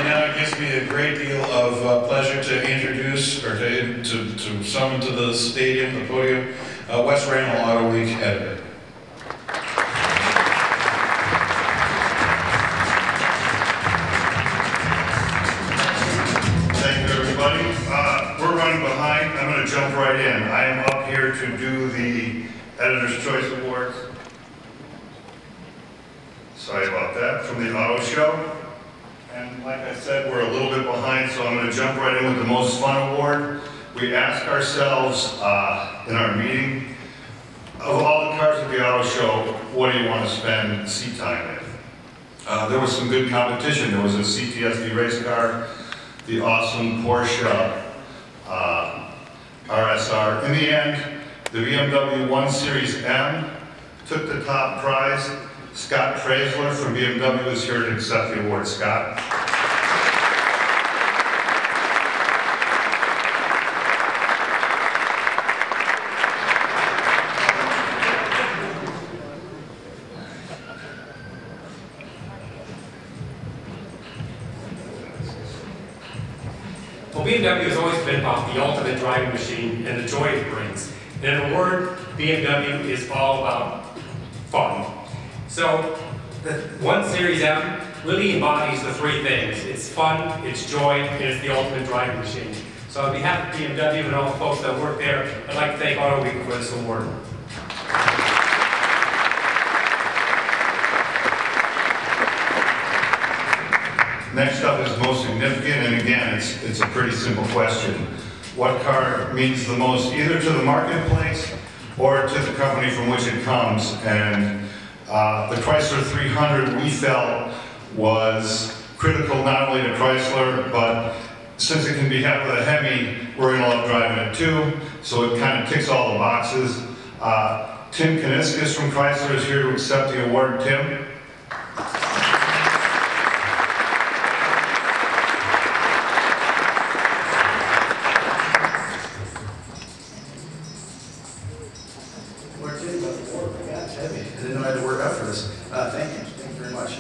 And now it gives me a great deal of pleasure to introduce, or to summon to the stadium, the podium, Wes Raynal, AutoWeek editor. Thank you, everybody. We're running behind. I'm going to jump right in. I am up here to do the Editor's Choice Awards. Sorry about that, from the Auto Show. And like I said, we're a little bit behind, so I'm going to jump right in with the Most Fun Award. We asked ourselves in our meeting, of all the cars at the Auto Show, what do you want to spend seat time in? There was some good competition. There was a CTSV race car, the awesome Porsche RSR. In the end, the BMW 1 Series M took the top prize. Scott Chrysler from BMW is here to accept the award. Scott. Well, BMW has always been about the ultimate driving machine and the joy it brings. And in a word, BMW is all about fun. So, the 1 Series M really embodies the three things. It's fun, it's joy, and it's the ultimate driving machine. So on behalf of BMW and all the folks that work there, I'd like to thank AutoWeek for this award. Next up is most significant, and again, it's a pretty simple question. What car means the most, either to the marketplace or to the company from which it comes? And the Chrysler 300 we felt was critical not only to Chrysler, but since it can be had with a Hemi, we're going to love driving it too. So it kind of ticks all the boxes. Tim Kaniskis from Chrysler is here to accept the award. Tim.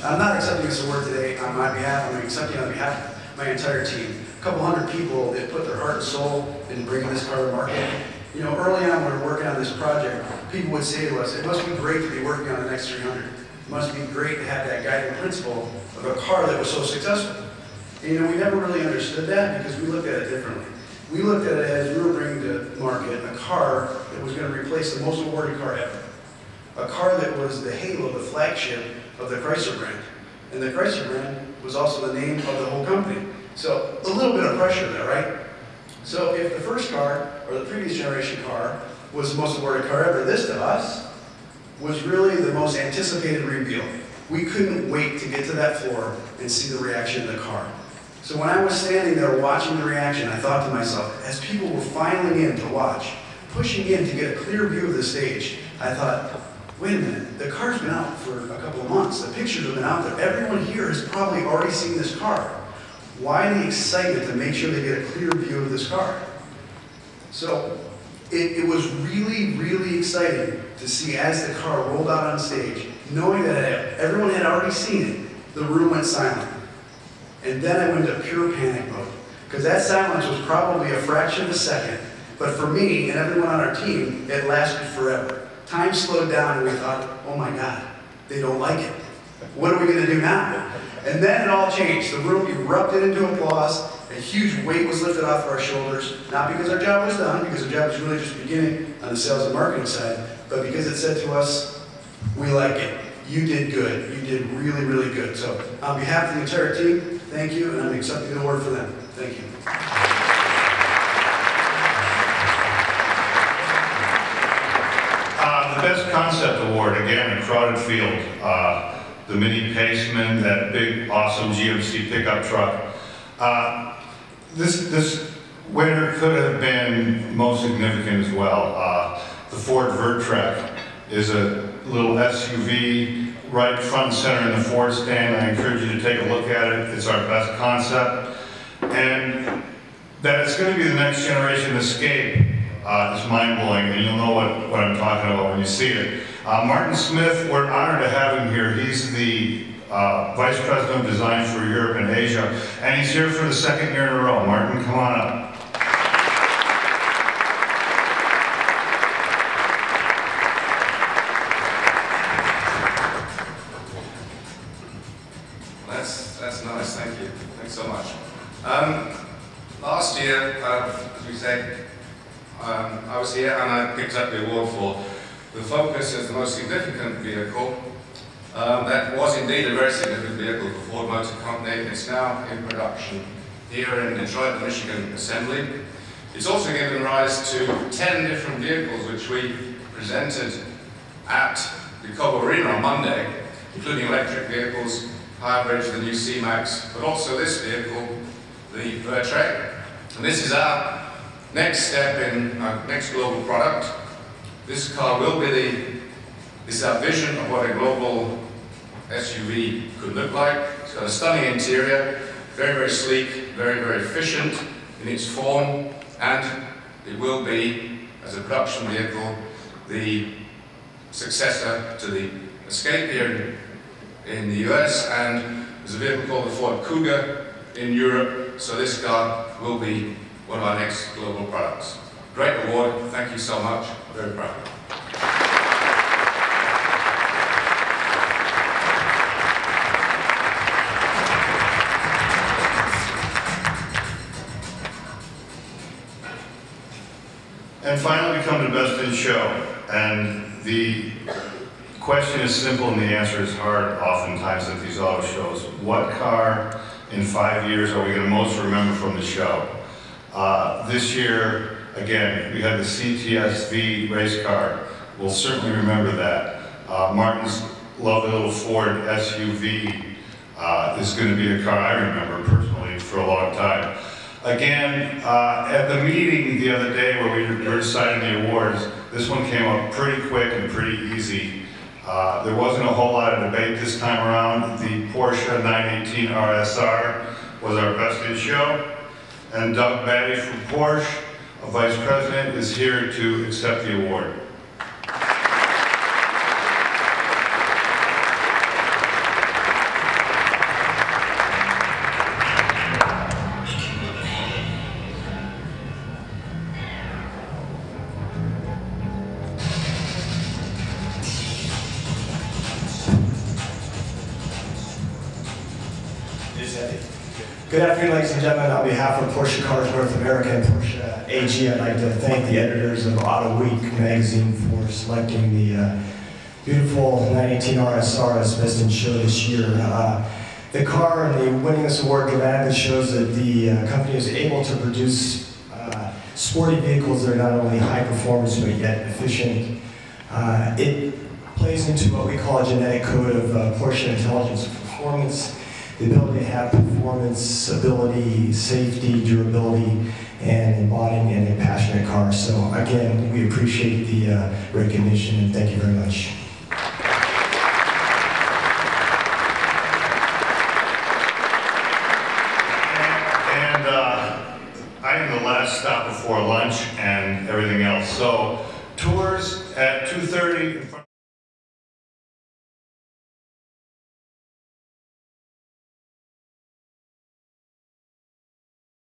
I'm not accepting this award today on my behalf. I'm accepting it on behalf of my entire team. A couple hundred people that put their heart and soul in bringing this car to market. You know, early on when we were working on this project, people would say to us, it must be great to be working on the next 300. It must be great to have that guiding principle of a car that was so successful. And you know, we never really understood that because we looked at it differently. We looked at it as we were bringing to market a car that was going to replace the most awarded car ever. A car that was the halo, the flagship of the Chrysler brand. And the Chrysler brand was also the name of the whole company. So a little bit of pressure there, right? So if the first car, or the previous generation car, was the most awarded car ever, this to us was really the most anticipated reveal. We couldn't wait to get to that floor and see the reaction of the car. So when I was standing there watching the reaction, I thought to myself, as people were filing in to watch, pushing in to get a clear view of the stage, I thought, wait a minute, the car's been out for a couple of months. The pictures have been out there. Everyone here has probably already seen this car. Why the excitement to make sure they get a clear view of this car? So it was really, really exciting to see as the car rolled out on stage, knowing that everyone had already seen it, the room went silent. And then I went into pure panic mode, because that silence was probably a fraction of a second. But for me and everyone on our team, it lasted forever. Time slowed down and we thought, oh my God, they don't like it. What are we going to do now? And then it all changed. The room erupted into applause. A huge weight was lifted off our shoulders, not because our job was done, because our job was really just beginning on the sales and marketing side, but because it said to us, we like it. You did good. You did really, really good. So on behalf of the entire team, thank you, and I'm accepting the award for them. Thank you. The Best Concept Award, again, a crowded field. The Mini Paceman, that big, awesome GMC pickup truck. This winner could have been most significant as well. The Ford Vertrek is a little SUV right front and center in the Ford stand. I encourage you to take a look at it. It's our best concept. And that it's going to be the next generation Escape is mind-blowing, and you'll know what I'm talking about when you see it. Martin Smith, we're honored to have him here. He's the Vice President of Design for Europe and Asia, and he's here for the second year in a row. Martin, come on up. That's nice, thank you. Thanks so much. Last year, as we said, I was here and I picked up the award for the Focus as the most significant vehicle. That was indeed a very significant vehicle for Ford Motor Company. It's now in production here in Detroit, the Michigan Assembly. It's also given rise to 10 different vehicles which we presented at the Cobo Arena on Monday, including electric vehicles, hybrids, the new C-Max, but also this vehicle, the Vertrek. And this is our next step in our next global product. This car will be this is our vision of what a global SUV could look like. It's got a stunning interior, very, very sleek, very, very efficient in its form, and it will be, as a production vehicle, the successor to the Escape here in the US, and there's a vehicle called the Ford Kuga in Europe, so this car will be one of our next global products. Great award, thank you so much, very proud. And finally, we come to Best in Show, and the question is simple and the answer is hard oftentimes at these auto shows. What car in 5 years are we going to most remember from the show? This year, again, we had the CCS V race car. We'll certainly remember that. Martin's lovely little Ford SUV is going to be a car I remember personally for a long time. Again, at the meeting the other day where we were deciding the awards, this one came up pretty quick and pretty easy. There wasn't a whole lot of debate this time around. The Porsche 918 RSR was our Best in Show. And Doug Batty from Porsche, a Vice President, is here to accept the award. Good afternoon, ladies and gentlemen. On behalf of Porsche Cars North America and Porsche AG, I'd like to thank the editors of AutoWeek magazine for selecting the beautiful 918 RSR as Best in Show this year. The car and the winning this award dramatically shows that the company is able to produce sporty vehicles that are not only high performance but yet efficient. It plays into what we call a genetic code of Porsche intelligence and performance. The ability to have performance, ability, safety, durability, and embodying in a passionate car. So again, we appreciate the recognition and thank you very much. And I am the last stop before lunch and everything else. So tours at 2:30 in front